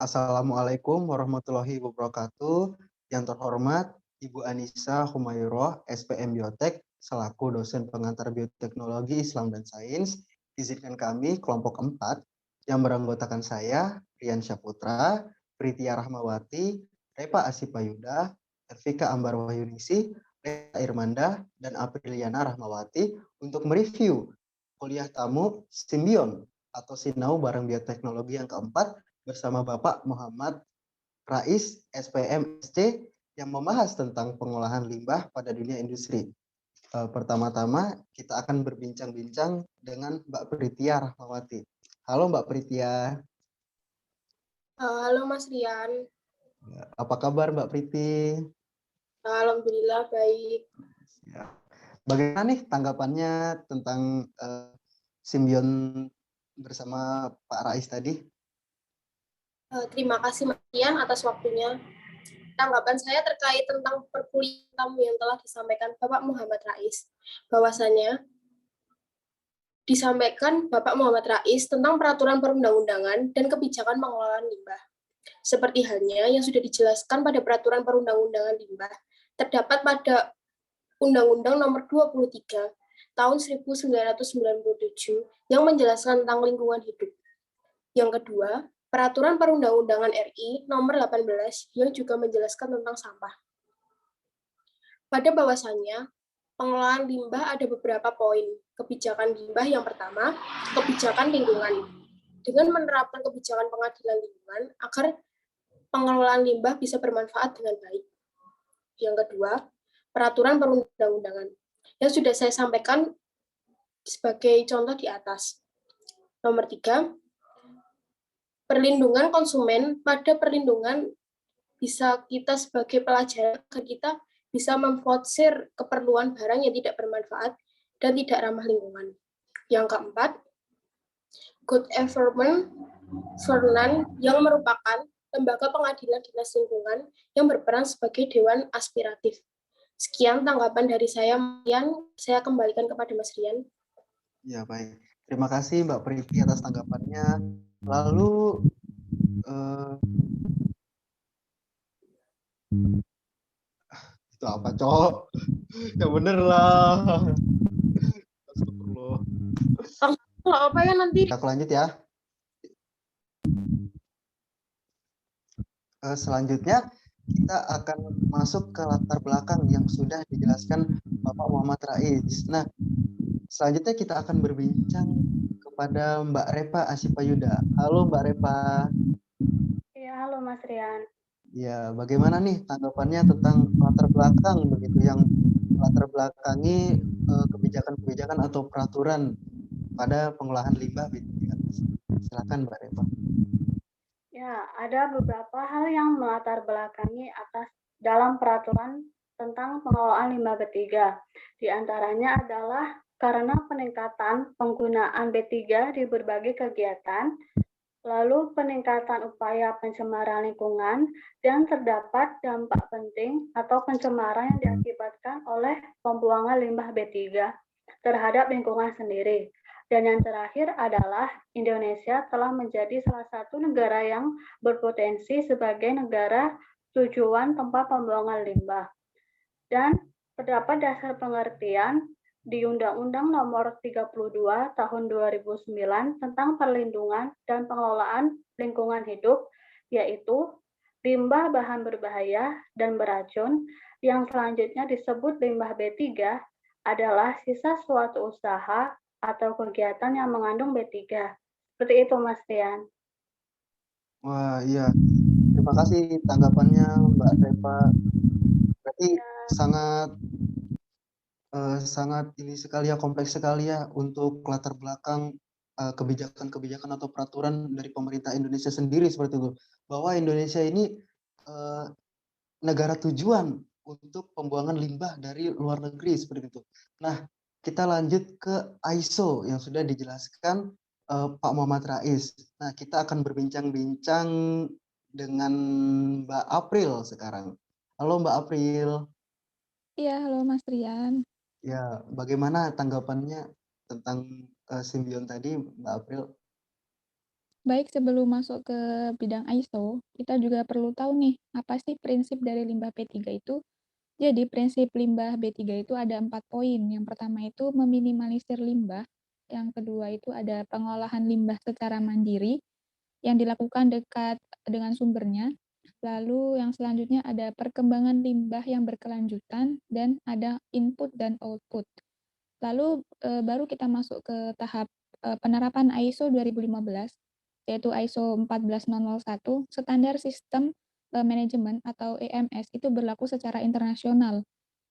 Assalamualaikum warahmatullahi wabarakatuh. Yang terhormat Ibu Anissa Humayroh, SPM Biotek, selaku dosen pengantar bioteknologi Islam dan Sains, izinkan kami kelompok 4 yang beranggotakan saya, Rian Syaputra, Pritia Rahmawati, Repa Asipayuda, Ervika Ambar Wahyuningsi, Rita Irmanda, dan Apriliana Rahmawati untuk mereview kuliah tamu Simbion atau Sinau Bareng Bioteknologi yang keempat bersama Bapak Muhammad Rais, SPM SC, yang membahas tentang pengolahan limbah pada dunia industri. Pertama-tama kita akan berbincang-bincang dengan Mbak Pritia Rahmawati. Halo Mbak Pritia. Halo Mas Rian. Apa kabar Mbak Priti? Alhamdulillah baik. Ya. Bagaimana nih tanggapannya tentang Simbion bersama Pak Rais tadi? Terima kasih Mas Rian atas waktunya. Tanggapan saya terkait tentang perkuliahan tamu yang telah disampaikan Bapak Muhammad Rais. Bahwasanya disampaikan Bapak Muhammad Rais tentang peraturan perundang-undangan dan kebijakan pengelolaan limbah. Seperti halnya yang sudah dijelaskan pada peraturan perundang-undangan limbah, terdapat pada Undang-Undang Nomor 23 Tahun 1997 yang menjelaskan tentang lingkungan hidup. Yang kedua, Peraturan Perundang-undangan RI Nomor 18 yang juga menjelaskan tentang sampah. Pada bahwasannya, pengelolaan limbah ada beberapa poin. Kebijakan limbah yang pertama, kebijakan lingkungan. Dengan menerapkan kebijakan pengadilan lingkungan agar pengelolaan limbah bisa bermanfaat dengan baik. Yang kedua, peraturan perundang-undangan yang sudah saya sampaikan sebagai contoh di atas. Nomor 3, perlindungan konsumen. Pada perlindungan bisa kita sebagai pelajar, kita bisa memforsir keperluan barang yang tidak bermanfaat dan tidak ramah lingkungan. Yang keempat, good environment governance yang merupakan lembaga pengadilan dinas lingkungan yang berperan sebagai dewan aspiratif. Sekian tanggapan dari saya, Rian. Saya kembalikan kepada Mas Rian. Ya, baik. Terima kasih Mbak Priti atas tanggapannya. Lalu itu apa, Cok? Ya bener lah. Astagfirullah. Kalau apa ya nanti? Aku lanjut ya. Selanjutnya kita akan masuk ke latar belakang yang sudah dijelaskan Bapak Muhammad Rais. Nah, selanjutnya kita akan berbincang kepada Mbak Repa Asipayuda. Halo Mbak Repa. Ya, halo Mas Rian. Ya, bagaimana nih tanggapannya tentang latar belakang begitu yang latar belakangi kebijakan-kebijakan atau peraturan pada pengolahan limbah B3. Silakan Mbak Repa. Ya, ada beberapa hal yang melatar belakangi atas dalam peraturan tentang pengelolaan limbah B3. Di antaranya adalah karena peningkatan penggunaan B3 di berbagai kegiatan, lalu peningkatan upaya pencemaran lingkungan, dan terdapat dampak penting atau pencemaran yang diakibatkan oleh pembuangan limbah B3 terhadap lingkungan sendiri. Dan yang terakhir adalah Indonesia telah menjadi salah satu negara yang berpotensi sebagai negara tujuan tempat pembuangan limbah. Dan terdapat dasar pengertian di Undang-Undang Nomor 32 Tahun 2009 tentang perlindungan dan pengelolaan lingkungan hidup, yaitu limbah bahan berbahaya dan beracun yang selanjutnya disebut limbah B3 adalah sisa suatu usaha atau kegiatan yang mengandung B3. Seperti itu, Mas Rian. Wah, iya. Terima kasih tanggapannya Mbak Repa. Berarti sangat sangat ini sekali ya, kompleks sekali ya untuk latar belakang kebijakan-kebijakan atau peraturan dari pemerintah Indonesia sendiri seperti itu. Bahwa Indonesia ini negara tujuan untuk pembuangan limbah dari luar negeri seperti itu. Nah, kita lanjut ke ISO yang sudah dijelaskan Pak Muhammad Rais. Nah, kita akan berbincang-bincang dengan Mbak April sekarang. Halo Mbak April. Iya, halo Mas Rian. Ya, bagaimana tanggapannya tentang Simbion tadi, Mbak April? Baik, sebelum masuk ke bidang ISO, kita juga perlu tahu nih, apa sih prinsip dari limbah B3 itu? Jadi, prinsip limbah B3 itu ada 4 poin. Yang pertama itu meminimalisir limbah, yang kedua itu ada pengolahan limbah secara mandiri, yang dilakukan dekat dengan sumbernya. Lalu yang selanjutnya ada perkembangan limbah yang berkelanjutan, dan ada input dan output. Lalu baru kita masuk ke tahap penerapan ISO 2015, yaitu ISO 14001, standar sistem manajemen atau EMS itu berlaku secara internasional.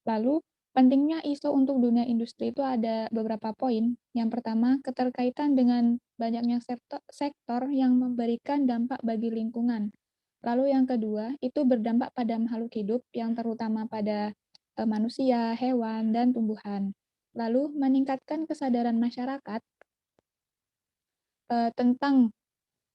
Lalu pentingnya ISO untuk dunia industri itu ada beberapa poin. Yang pertama, keterkaitan dengan banyaknya sektor yang memberikan dampak bagi lingkungan. Lalu yang kedua, itu berdampak pada makhluk hidup yang terutama pada manusia, hewan, dan tumbuhan. Lalu meningkatkan kesadaran masyarakat tentang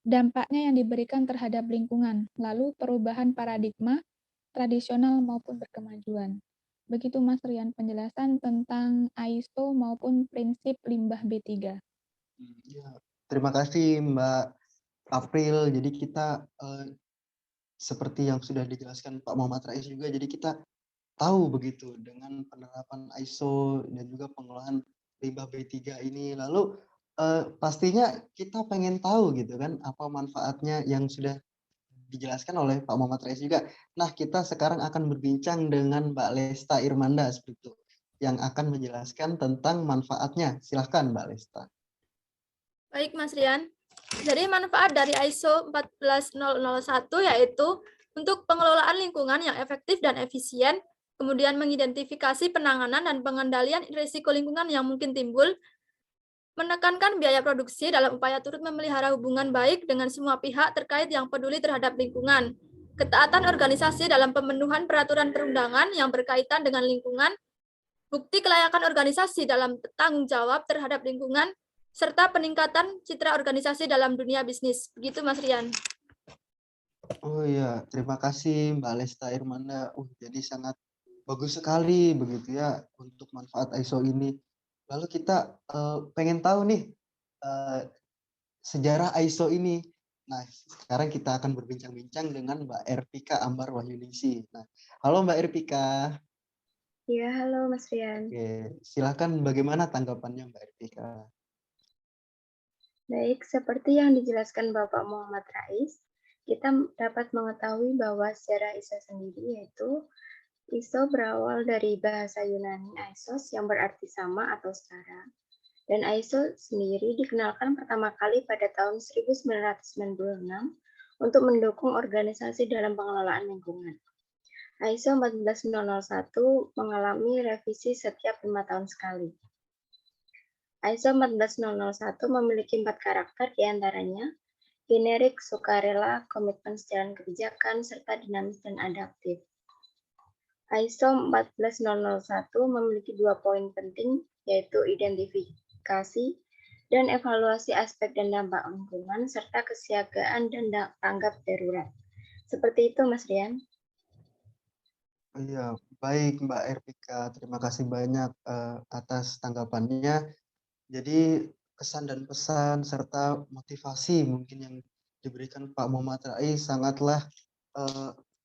dampaknya yang diberikan terhadap lingkungan, lalu perubahan paradigma tradisional maupun berkemajuan. Begitu Mas Rian penjelasan tentang ISO maupun prinsip limbah B3. Ya, terima kasih Mbak April. Jadi kita seperti yang sudah dijelaskan Pak Muhammad Rais juga, jadi kita tahu begitu dengan penerapan ISO dan juga pengolahan limbah B3 ini. Lalu pastinya kita pengen tahu gitu kan apa manfaatnya yang sudah dijelaskan oleh Pak Muhammad Rais juga. Nah, kita sekarang akan berbincang dengan Mbak Lesta Irmanda seperti itu yang akan menjelaskan tentang manfaatnya. Silahkan Mbak Lesta. Baik, Mas Rian. Jadi manfaat dari ISO 14001 yaitu untuk pengelolaan lingkungan yang efektif dan efisien, kemudian mengidentifikasi penanganan dan pengendalian risiko lingkungan yang mungkin timbul, menekankan biaya produksi dalam upaya turut memelihara hubungan baik dengan semua pihak terkait yang peduli terhadap lingkungan, ketaatan organisasi dalam pemenuhan peraturan perundangan yang berkaitan dengan lingkungan, bukti kelayakan organisasi dalam tanggung jawab terhadap lingkungan, serta peningkatan citra organisasi dalam dunia bisnis. Begitu, Mas Rian. Oh iya, terima kasih Mbak Lesta Irmanda. Jadi sangat bagus sekali begitu ya untuk manfaat ISO ini. Lalu kita pengen tahu nih sejarah ISO ini. Nah, sekarang kita akan berbincang-bincang dengan Mbak Erpika Ambar Wahyuningsi. Nah, halo Mbak Erpika. Ya, halo Mas Rian. Oke, silakan bagaimana tanggapannya Mbak Erpika? Baik, seperti yang dijelaskan Bapak Muhammad Rais, kita dapat mengetahui bahwa sejarah ISO sendiri yaitu ISO berawal dari bahasa Yunani ISOS yang berarti sama atau setara. Dan ISO sendiri dikenalkan pertama kali pada tahun 1996 untuk mendukung organisasi dalam pengelolaan lingkungan. ISO 14001 mengalami revisi setiap 5 tahun sekali. ISO 14001 memiliki 4 karakter diantaranya generik, sukarela, komitmen sejalan kebijakan, serta dinamis dan adaptif. ISO 14001 memiliki 2 poin penting, yaitu identifikasi dan evaluasi aspek dan dampak lingkungan, serta kesiagaan dan tanggap darurat. Seperti itu, Mas Rian. Iya, baik Mbak Erpika. Terima kasih banyak atas tanggapannya. Jadi kesan dan pesan serta motivasi mungkin yang diberikan Pak Muhammad Rais sangatlah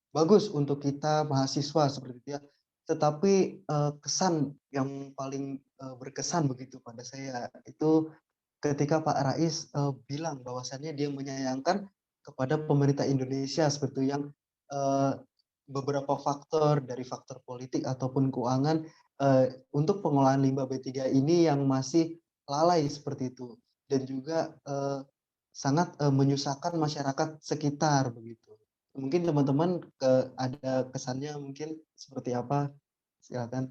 bagus untuk kita mahasiswa seperti itu ya. Tetapi kesan yang paling berkesan begitu pada saya itu ketika Pak Rais bilang bahwasannya dia menyayangkan kepada pemerintah Indonesia seperti itu yang beberapa faktor dari faktor politik ataupun keuangan untuk pengolahan limbah B3 ini yang masih lalai seperti itu dan juga sangat menyusahkan masyarakat sekitar begitu. Mungkin teman-teman ada kesannya mungkin seperti apa? Silakan.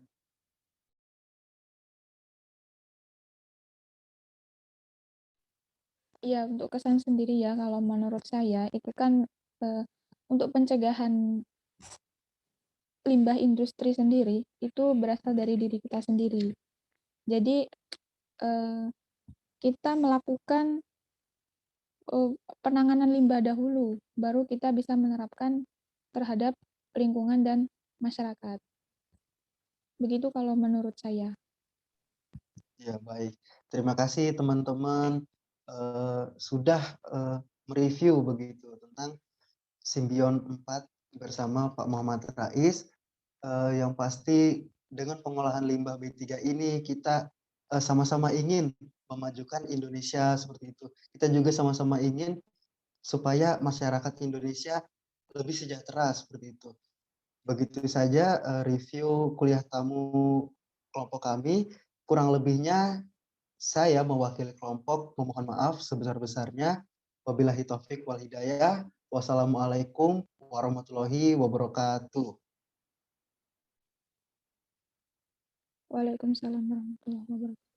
Iya, untuk kesan sendiri ya, kalau menurut saya itu kan untuk pencegahan limbah industri sendiri itu berasal dari diri kita sendiri. Jadi kita melakukan penanganan limbah dahulu, baru kita bisa menerapkan terhadap lingkungan dan masyarakat. Begitu kalau menurut saya. Ya, baik. Terima kasih teman-teman. sudah mereview begitu tentang Simbion 4 bersama Pak Muhammad Rais. Yang pasti dengan pengolahan limbah B3 ini kita sama-sama ingin memajukan Indonesia seperti itu. Kita juga sama-sama ingin supaya masyarakat Indonesia lebih sejahtera seperti itu. Begitu saja review kuliah tamu kelompok kami. Kurang lebihnya saya mewakili kelompok memohon maaf sebesar-besarnya. Wabillahi taufik wal hidayah. Wassalamualaikum warahmatullahi wabarakatuh. Waalaikumsalam warahmatullahi wabarakatuh.